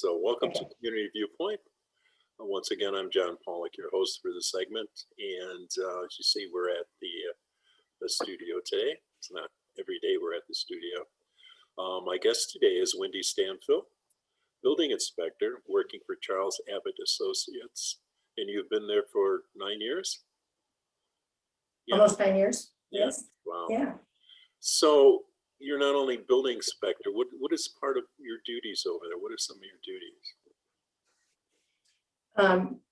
So welcome to Community Viewpoint. Once again, I'm John Pawlak, your host for the segment. And as you see, we're at the studio today. It's not every day we're at the studio. My guest today is Wendy Stanfill, building inspector working for Charles Abbott Associates. And you've been there for 9 years? Yeah. Almost 9 years. Yeah. Yes. Wow. Yeah. So you're not only building inspector, what is part of your duties over there? What are some of your duties?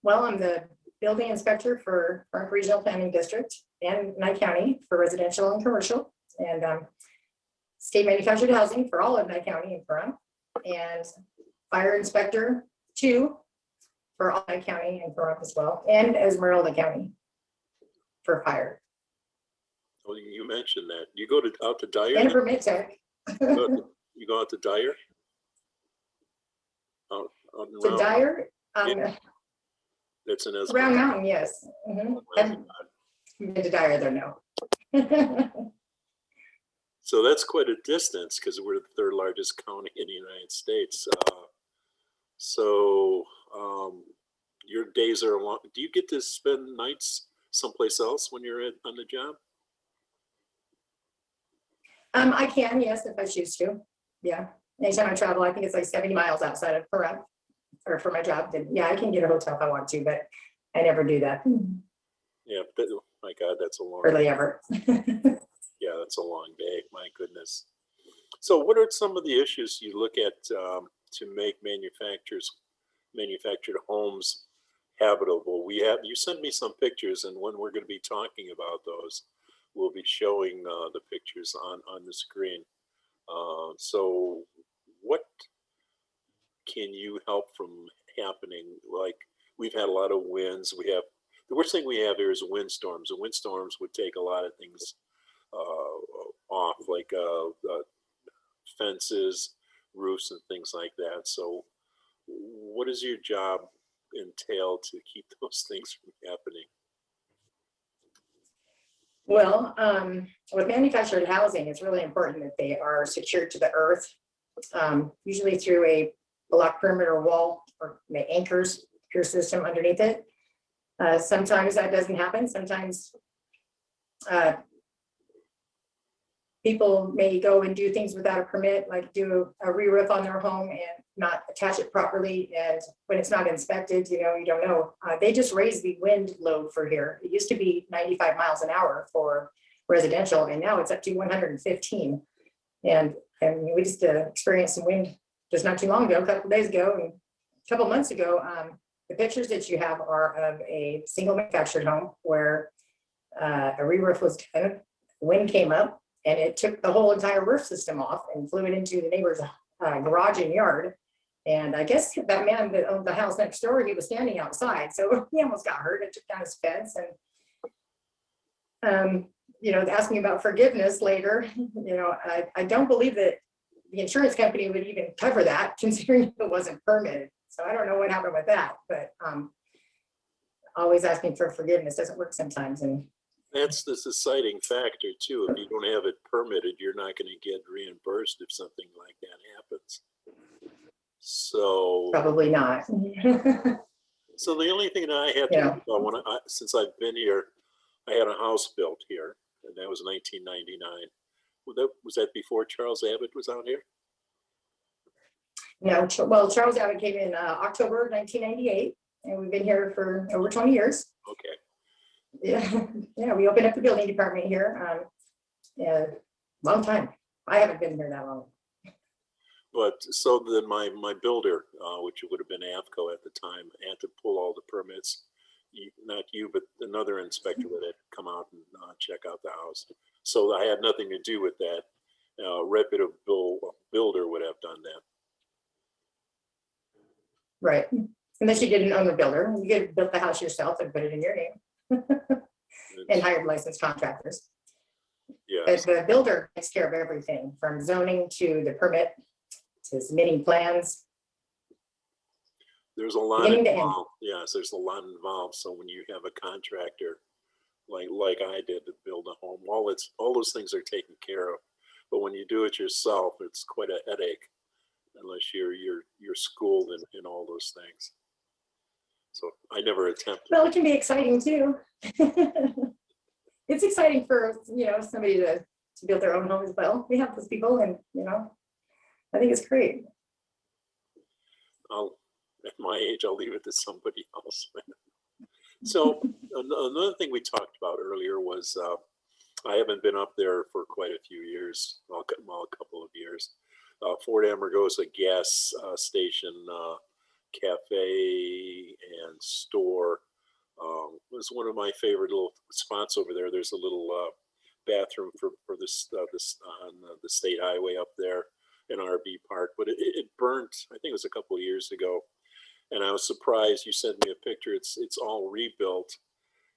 Well, I'm the building inspector for Pahrump Regional Planning District and Nye County for residential and commercial, and state manufactured housing for all of Nye County and Pahrump, and fire inspector 2 for all Nye County and Pahrump as well, and Esmeralda County for fire. Well, you mentioned that. You go out to Dyer? And permit tech. You go out to Dyer? Out to Dyer? Yeah. That's an Esmeralda. Round Mountain, yes. Mm-hmm. I've been to Dyer though, no. So that's quite a distance because we're the 3rd largest county in the United States. Your days are long. Do you get to spend nights someplace else when you're on the job? I can, yes, if I choose to. Yeah. Anytime I travel, I think it's like 70 miles outside of Pahrump, or for my job. Then yeah, I can get a hotel if I want to, but I never do that. Yeah, my God, that's a long Hardly ever. Yeah, that's a long day. My goodness. So what are some of the issues you look at to make manufactured homes habitable? You sent me some pictures, and when we're going to be talking about those, we'll be showing the pictures on the screen. So what can you help from happening? Like, we've had a lot of winds. The worst thing we have here is windstorms. And windstorms would take a lot of things off, like fences, roofs, and things like that. So what does your job entail to keep those things from happening? Well, with manufactured housing, it's really important that they are secured to the earth, usually through a block perimeter wall or the anchors, pier system underneath it. Sometimes that doesn't happen. Sometimes people may go and do things without a permit, like do a re-roof on their home and not attach it properly. And when it's not inspected, you don't know. They just raised the wind load for here. It used to be 95 miles an hour for residential, and now it's up to 115. And we just experienced some wind just not too long ago, a couple days ago, and a couple months ago. The pictures that you have are of a single manufactured home where a re-roof was done. Wind came up, and it took the whole entire roof system off and flew it into the neighbor's garage and yard. And I guess that man that owned the house next door, he was standing outside, so he almost got hurt. It took down his fence, and asked me about forgiveness later. I don't believe that the insurance company would even cover that, considering it wasn't permitted. So I don't know what happened with that, but always asking for forgiveness doesn't work sometimes. And that's the deciding factor too. If you don't have it permitted, you're not going to get reimbursed if something like that happens. So probably not. So the only thing that I had to do about since I've been here, I had a house built here, and that was 1999. Was that before Charles Abbott was out here? No, well, Charles Abbott came in October 1998, and we've been here for over 20 years. Okay. Yeah, we opened up the building department here. Long time. I haven't been here that long. But so then my builder, which would have been AFCO at the time, had to pull all the permits. Not you, but another inspector would have come out and check out the house. So I had nothing to do with that. A reputable builder would have done that. Right. Unless you didn't own the builder. You could have built the house yourself and put it in your name. And hired licensed contractors. Yeah. But the builder takes care of everything from zoning to the permit to submitting plans. There's a lot involved. Yes, there's a lot involved. So when you have a contractor like I did to build a home, all those things are taken care of. But when you do it yourself, it's quite a headache. unless you're schooled in all those things. So I never attempted. Well, it can be exciting too. It's exciting for, somebody to build their own home as well. We have those people, and, I think it's great. At my age, I'll leave it to somebody else. So another thing we talked about earlier was, I haven't been up there for quite a few years, well, a couple of years. Fort Amargosa gas station, cafe and store was one of my favorite little spots over there. There's a little bathroom for this on the state highway up there in RB Park, but it burnt. I think it was a couple of years ago, and I was surprised. You sent me a picture. It's all rebuilt,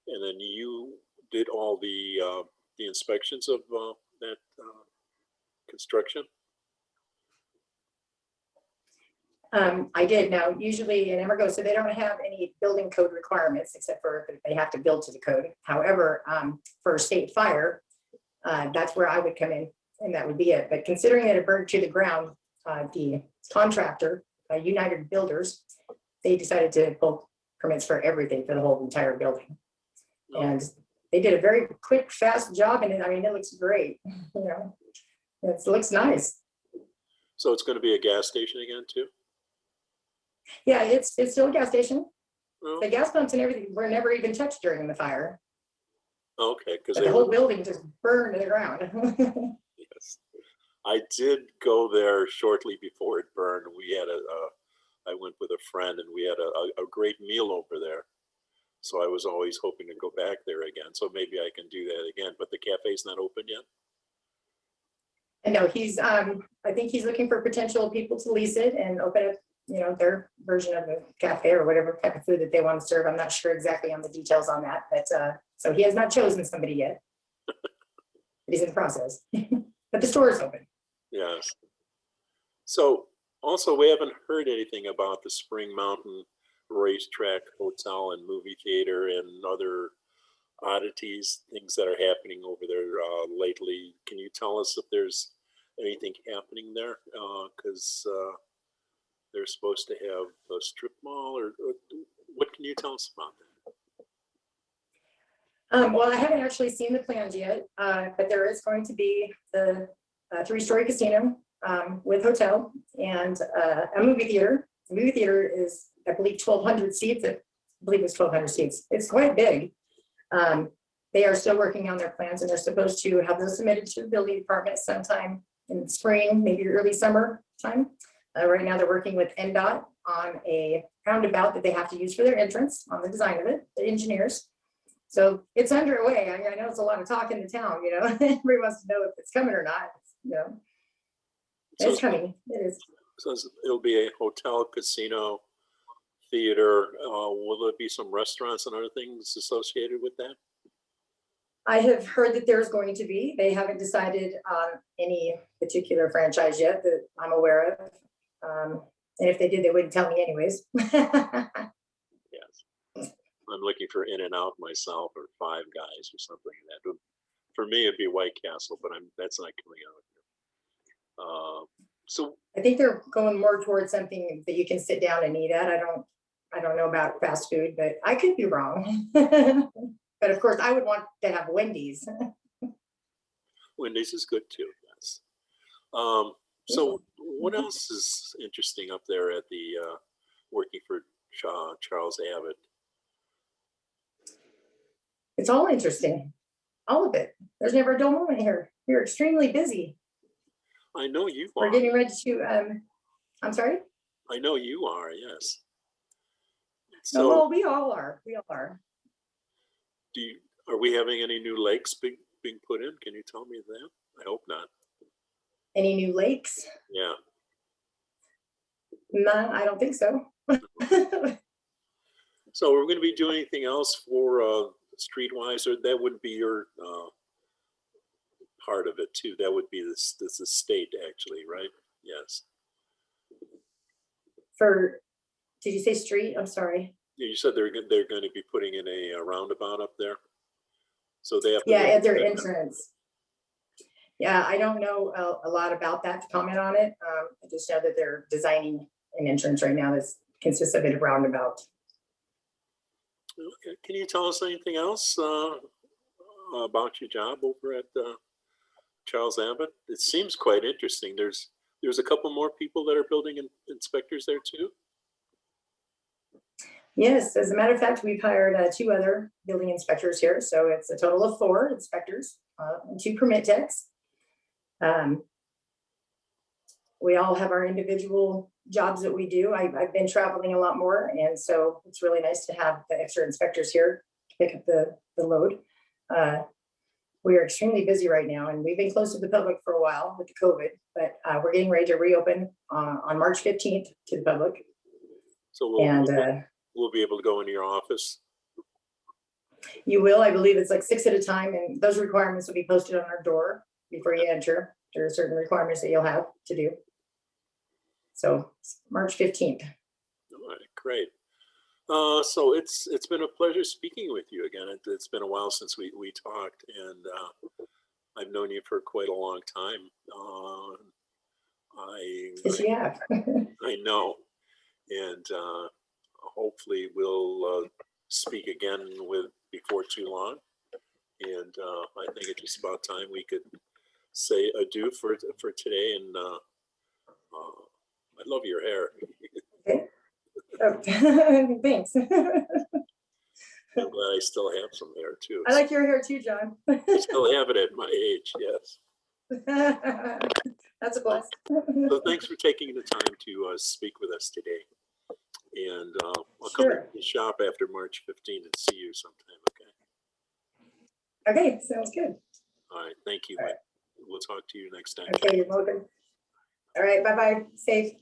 and then you did all the inspections of that construction. I did. Now, usually in Amargosa, they don't have any building code requirements except for they have to build to the code. However, for state fire, that's where I would come in, and that would be it. But considering that it burned to the ground, the contractor, United Builders, they decided to pull permits for everything for the whole entire building. And they did a very quick, fast job, and it looks great. It looks nice. So it's going to be a gas station again too? Yeah, it's still a gas station. Oh. The gas pumps and everything were never even touched during the fire. Okay, because the whole building just burned to the ground. Yes, I did go there shortly before it burned. We had I went with a friend, and we had a great meal over there. So I was always hoping to go back there again. So maybe I can do that again. But the cafe's not open yet. And no, I think he's looking for potential people to lease it and open up, their version of the cafe or whatever type of food that they want to serve. I'm not sure exactly on the details on that, but so he has not chosen somebody yet. He's in the process, but the store is open. Yes. So also, we haven't heard anything about the Spring Mountain Racetrack Hotel and movie theater and other oddities, things that are happening over there lately. Can you tell us if there's anything happening there? Because they're supposed to have a strip mall, or what can you tell us about that? Well, I haven't actually seen the plans yet, but there is going to be the 3-story casino with hotel and a movie theater. The movie theater is, I believe, 1,200 seats. I believe it's 1,200 seats. It's quite big. They are still working on their plans, and they're supposed to have those submitted to the building department sometime in spring, maybe early summer time. Right now, they're working with NDOT on a roundabout that they have to use for their entrance on the design of it, the engineers. So it's underway. I know it's a lot of talk in the town, everybody wants to know if it's coming or not, It's coming. It is. So it'll be a hotel, casino, theater. Will there be some restaurants and other things associated with that? I have heard that there's going to be. They haven't decided on any particular franchise yet that I'm aware of. And if they did, they wouldn't tell me anyways. Yes. I'm looking for In-N-Out myself, or Five Guys or something like that. For me, it'd be White Castle, but that's not coming out here. So I think they're going more towards something that you can sit down and eat at. I don't know about fast food, but I could be wrong. But of course, I would want to have Wendy's. Wendy's is good too. Yes. So what else is interesting up there at the working for Charles Abbott? It's all interesting, all of it. There's never a dull moment here. We're extremely busy. I know you are. We're getting ready to. I'm sorry. I know you are. Yes. So, well, we all are. We all are. Are we having any new lakes being put in? Can you tell me that? I hope not. Any new lakes? Yeah. No, I don't think so. So we're going to be doing anything else for Streetwise, or that wouldn't be your part of it too? That would be the state, actually, right? Yes. Did you say street? I'm sorry. Yeah, you said they're going to be putting in a roundabout up there. So they have to at their entrance. Yeah, I don't know a lot about that to comment on it. I just know that they're designing an entrance right now that consists of a roundabout. Okay. Can you tell us anything else about your job over at Charles Abbott? It seems quite interesting. There's a couple more people that are building inspectors there too. Yes, as a matter of fact, we've hired 2 other building inspectors here. So it's a total of 4 inspectors and 2 permit techs. We all have our individual jobs that we do. I've been traveling a lot more, and so it's really nice to have the extra inspectors here to pick up the load. We are extremely busy right now, and we've been closed to the public for a while with the COVID, but we're getting ready to reopen on March 15th to the public. So we'll be able to go into your office. You will, I believe it's like 6 at a time, and those requirements will be posted on our door before you enter. There are certain requirements that you'll have to do. So March 15th. All right, great. So it's been a pleasure speaking with you again. It's been a while since we talked, and I've known you for quite a long time. Yes, you have. I know, and hopefully we'll speak again before too long. And I think it's just about time we could say adieu for today. And I love your hair. Okay. Oh, thanks. I'm glad I still have some hair too. I like your hair too, John. I still have it at my age, yes. That's a plus. So thanks for taking the time to speak with us today. And I'll come Sure. to the shop after March 15th and see you sometime, okay? Okay, sounds good. All right, thank you. All right. We'll talk to you next time. Okay, you're welcome. All right, bye-bye. Safe.